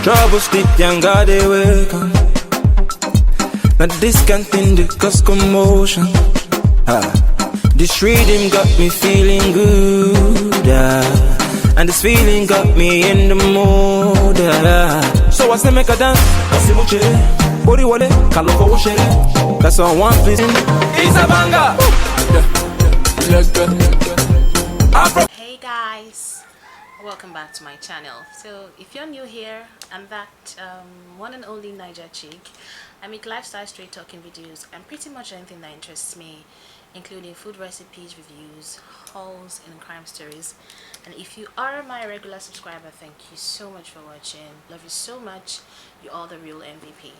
Trouble speak, young God, they welcome. Not discounting the cause commotion. This rhythm got me feeling good, and this feeling got me in the mood. So what's the make a dance? Body wale, kaloko shere. That's all one please. It's a banger. Hey guys, welcome back to my channel. So if you're new here, I'm that one and only Niger chick. I make lifestyle straight talking videos and pretty much anything that interests me, including food recipes, reviews, hauls and crime stories. And if you are my regular subscriber, thank you so much for watching. Love you so much. You're all the real MVP.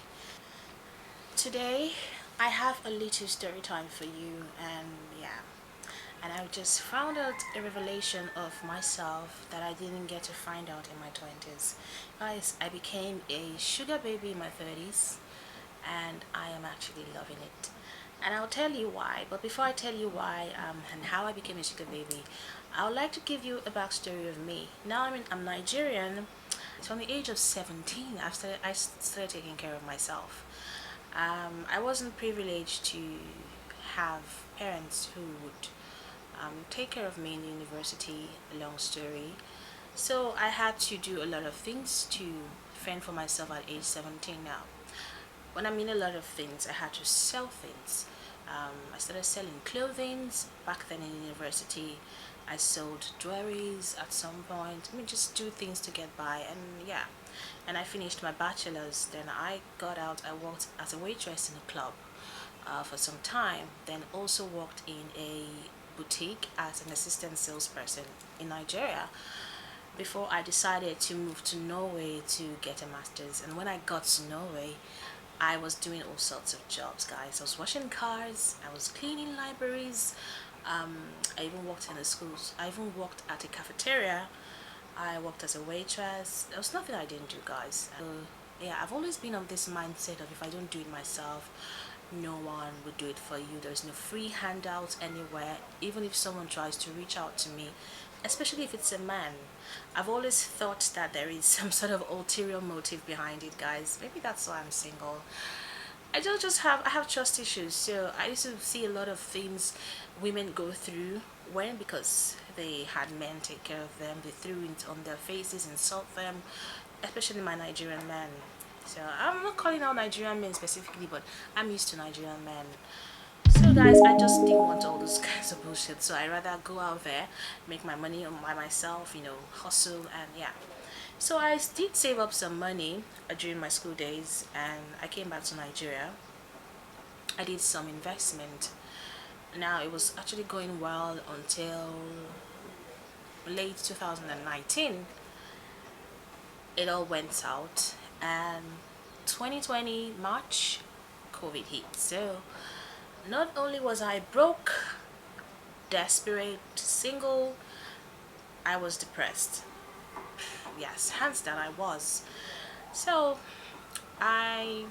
Today I have a little story time for you, and I just found out a revelation of myself that I didn't get to find out in my 20s. Guys, I became a sugar baby in my 30s and I am actually loving it. And I'll tell you why. But before I tell you why and how I became a sugar baby, I would like to give you a backstory of me. Now I'm Nigerian. From the age of 17, I started taking care of myself. I wasn't privileged to have parents who would take care of me in the university, a long story. So I had to do a lot of things to fend for myself at age 17 now. When I mean a lot of things, I had to sell things. I started selling clothing back then in university. I sold jewelries at some point. I mean, just do things to get by, and yeah. And I finished my bachelor's. Then I got out. I worked as a waitress in a club for some time. Then also worked in a boutique as an assistant salesperson in Nigeria before I decided to move to Norway to get a master's. And when I got to Norway, I was doing all sorts of jobs, guys. I was washing cars, I was cleaning libraries, I even worked in the schools. I even worked at a cafeteria. I worked as a waitress. There was nothing I didn't do, guys. Yeah, I've always been of this mindset of if I don't do it myself, no one would do it for you. There's no free handouts anywhere. Even if someone tries to reach out to me, especially if it's a man, I've always thought that there is some sort of ulterior motive behind it, guys. Maybe that's why I'm single. I have trust issues. So I used to see a lot of things women go through because they had men take care of them. They threw it on their faces, insult them, especially my Nigerian men. So I'm not calling out Nigerian men specifically, but I'm used to Nigerian men. So guys, I just didn't want all those kinds of bullshit. So I rather go out there, make my money by myself, you know, hustle, and yeah. So I did save up some money during my school days, and I came back to Nigeria. I did some investment. Now it was actually going well until late 2019. It all went out, and 2020 March, COVID hit. So not only was I broke, desperate, single, I was depressed. Yes, hands down I was. So I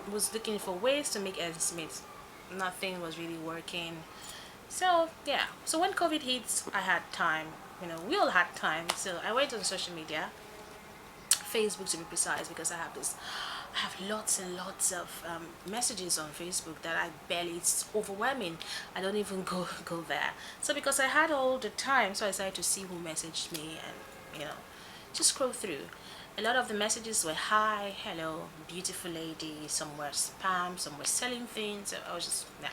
was looking for ways to make ends meet. Nothing was really working. So yeah, so when COVID hit, I had time. You know, we all had time. So I went on social media, Facebook to be precise, because I have lots and lots of messages on Facebook that it's overwhelming. I don't even go there. So because I had all the time, so I decided to see who messaged me and, you know, just scroll through. A lot of the messages were hi, hello, beautiful lady. Some were spam, some were selling things. So I was just, yeah.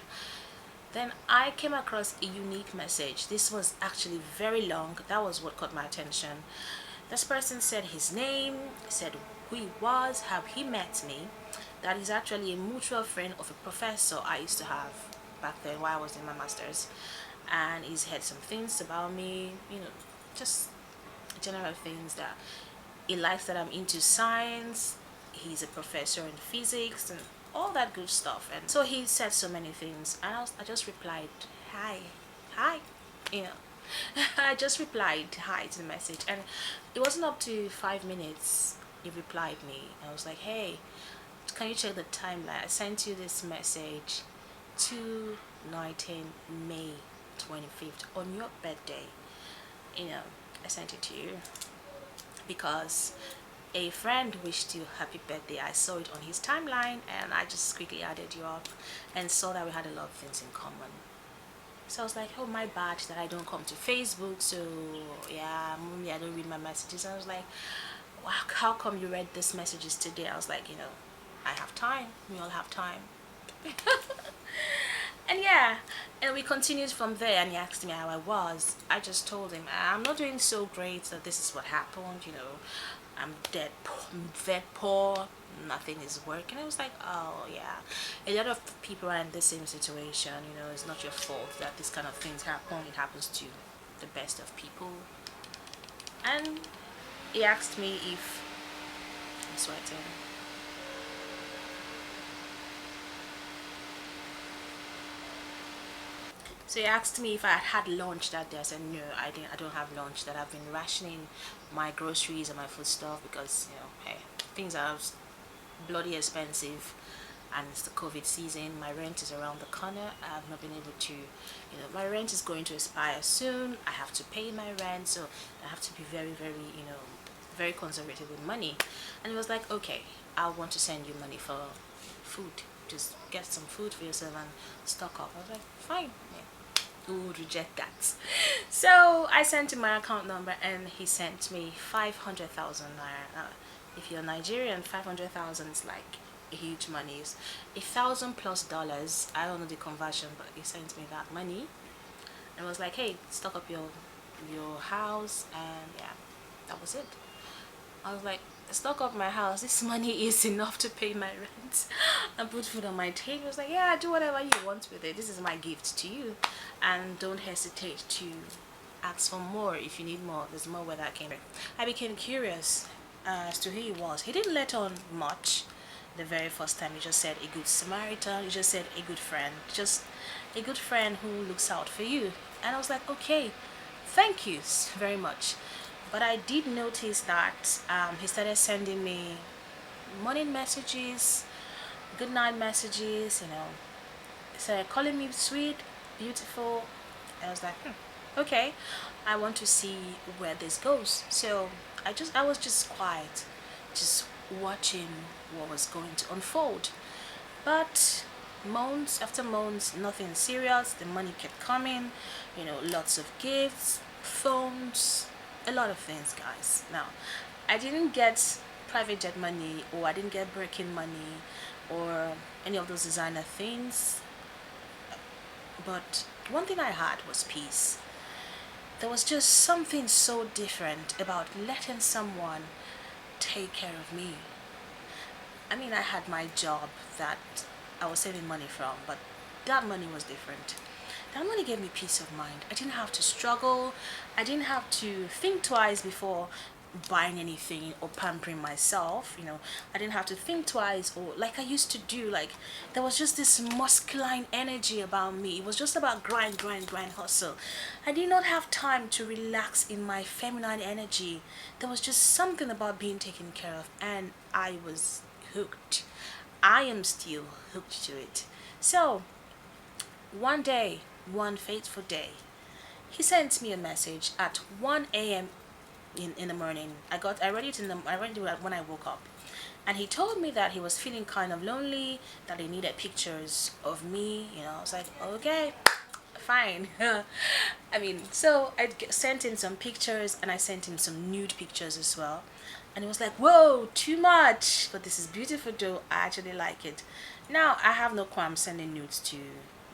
Then I came across a unique message. This was actually very long. That was what caught my attention. This person said his name, said who he was, how he met me. That is actually a mutual friend of a professor I used to have back then while I was in my master's. And he's had some things about me, you know, just general things that he likes, that I'm into science. He's a professor in physics and all that good stuff. And so he said so many things, and I just replied hi, you know. I just replied hi to the message, and it wasn't up to 5 minutes he replied me. I was like, hey, can you check the timeline? I sent you this message 2/19 May 25th on your birthday. You know, I sent it to you because a friend wished you happy birthday. I saw it on his timeline and I just quickly added you up and saw that we had a lot of things in common. So I was like, oh, my bad that I don't come to Facebook. So yeah, mommy, I don't read my messages. I was like, wow, how come you read these messages today? I was like, I have time. We all have time. And yeah, and we continued from there, and he asked me how I was. I just told him I'm not doing so great, so this is what happened. I'm dead poor, I'm very poor, nothing is working. I was like, oh yeah, a lot of people are in the same situation. It's not your fault that this kind of things happen. It happens to the best of people. And he asked me if I'm sweating. So he asked me if I had lunch that day. I said no, I didn't. I don't have lunch. That I've been rationing my groceries and my food stuff because hey, things are bloody expensive, and it's the COVID season. My rent is around the corner. I've not been able to, my rent is going to expire soon. I have to pay my rent, so I have to be very, very, very conservative with money. And he was like, okay, I want to send you money for food. Just get some food for yourself and stock up. I was like, fine. Yeah. Who would reject that? So I sent him my account number and he sent me 500,000 naira. If you're Nigerian, 500,000 is like huge money. It's $1,000+ I don't know the conversion, but he sent me that money and was like, hey, stock up your house. And yeah, that was it. I was like, stock up my house, this money is enough to pay my rent and put food on my table. I was like, yeah, do whatever you want with it. This is my gift to you, and don't hesitate to ask for more if you need more. There's more where that came from. I became curious as to who he was. He didn't let on much the very first time. He just said a good Samaritan. He just said a good friend, just a good friend who looks out for you. And I was like, okay, thank you very much. But I did notice that he started sending me morning messages, good night messages, He started calling me sweet, beautiful. I was like, okay, I want to see where this goes. So I was just quiet, just watching what was going to unfold. But months after months, nothing serious. The money kept coming, lots of gifts, phones, a lot of things, guys. Now, I didn't get private jet money, or I didn't get breaking money, or any of those designer things, but one thing I had was peace. There was just something so different about letting someone take care of me. I mean, I had my job that I was saving money from, but that money was different. That money gave me peace of mind. I didn't have to struggle. I didn't have to think twice before buying anything or pampering myself. I didn't have to think twice, or like I used to do. Like, there was just this masculine energy about me. It was just about grind, grind, grind, hustle. I did not have time to relax in my feminine energy. There was just something about being taken care of, and I was hooked. I am still hooked to it. So one day, one fateful day, he sent me a message at 1 a.m. in the morning. I read it when I woke up, and he told me that he was feeling kind of lonely, that he needed pictures of me. I was like, okay, fine. I mean, so I sent him some pictures, and I sent him some nude pictures as well. And he was like, whoa, too much, but this is beautiful though. I actually like it. Now, I have no qualm sending nudes to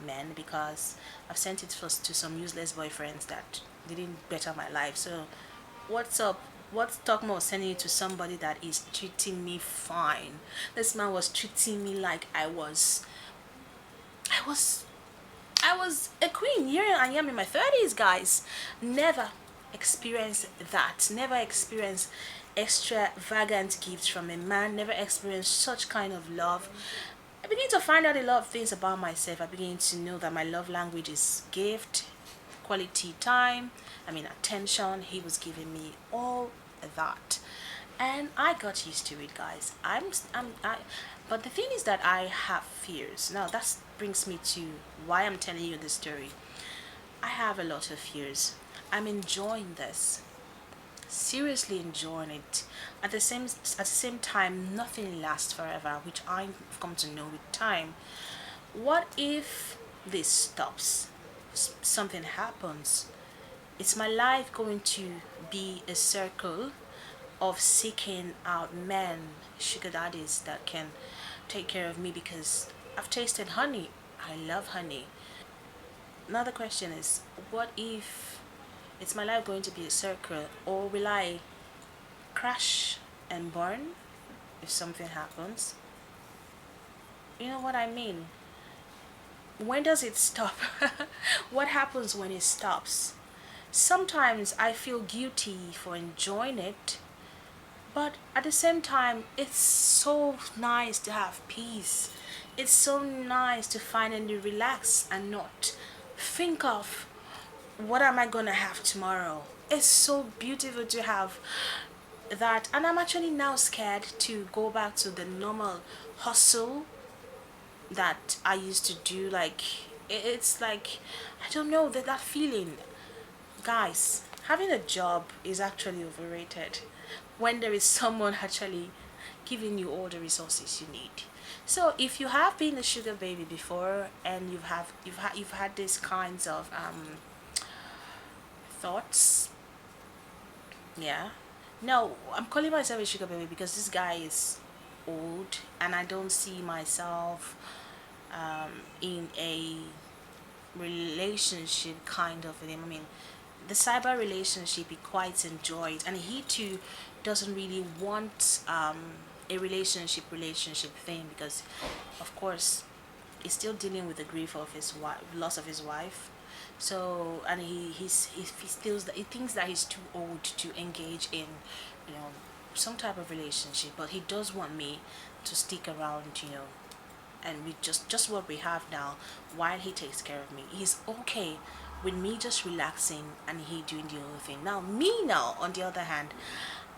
men, because I've sent it first to some useless boyfriends that didn't better my life. So what's up? What's talking about sending it to somebody that is treating me fine? This man was treating me like I was a queen. Here I am in my 30s, guys. Never experienced that. Never experienced extravagant gifts from a man. Never experienced such kind of love. I began to find out a lot of things about myself. I began to know that my love language is gift, quality time, attention. He was giving me all that, and I got used to it, guys. But the thing is that I have fears. Now that brings me to why I'm telling you this story. I have a lot of fears. I'm enjoying this. seriously enjoying it. At the same time, nothing lasts forever, which I've come to know with time. What if this stops? Something happens. Is my life going to be a circle of seeking out men, sugar daddies that can take care of me? Because I've tasted honey. I love honey. Another question is, what if it's my life going to be a circle, or will I crash and burn if something happens? You know what I mean? When does it stop? What happens when it stops? Sometimes I feel guilty for enjoying it, but at the same time, it's so nice to have peace. It's so nice to finally relax and not think of what am I gonna have tomorrow. It's so beautiful to have that, and I'm actually now scared to go back to the normal hustle that I used to do. Like, it's like, I don't know, that feeling. Guys, having a job is actually overrated when there is someone actually giving you all the resources you need. So if you have been a sugar baby before, and you've had these kinds of thoughts, yeah. No, I'm calling myself a sugar baby because this guy is old, and I don't see myself in a relationship kind of with him. I mean, the cyber relationship he quite enjoyed, and he too doesn't really want a relationship thing, because of course he's still dealing with the grief of his wife, loss of his wife. So, and he thinks that he's too old to engage in, you know, some type of relationship, but he does want me to stick around, and we just what we have now, while he takes care of me. He's okay with me just relaxing and he doing the other thing. Now me, now on the other hand,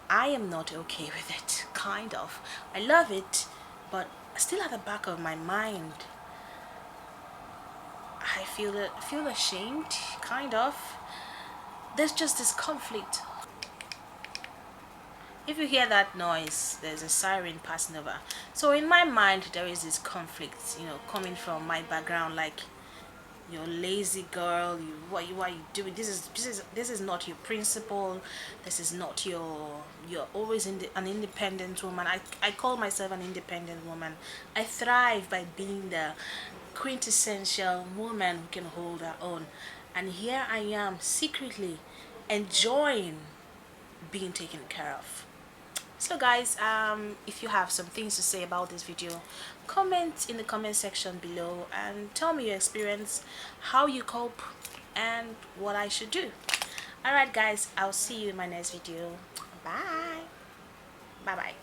I am not okay with it. Kind of, I love it, but still at the back of my mind, I feel ashamed, kind of. There's just this conflict. If you hear that noise, there's a siren passing over. So in my mind, there is this conflict, coming from my background, like, you're lazy girl, what you doing? This is not your principle. This is not you're always an independent woman. I call myself an independent woman. I thrive by being the quintessential woman who can hold her own, and here I am secretly enjoying being taken care of. So guys, if you have some things to say about this video, comment in the comment section below and tell me your experience, how you cope, and what I should do. Alright guys, I'll see you in my next video. Bye bye.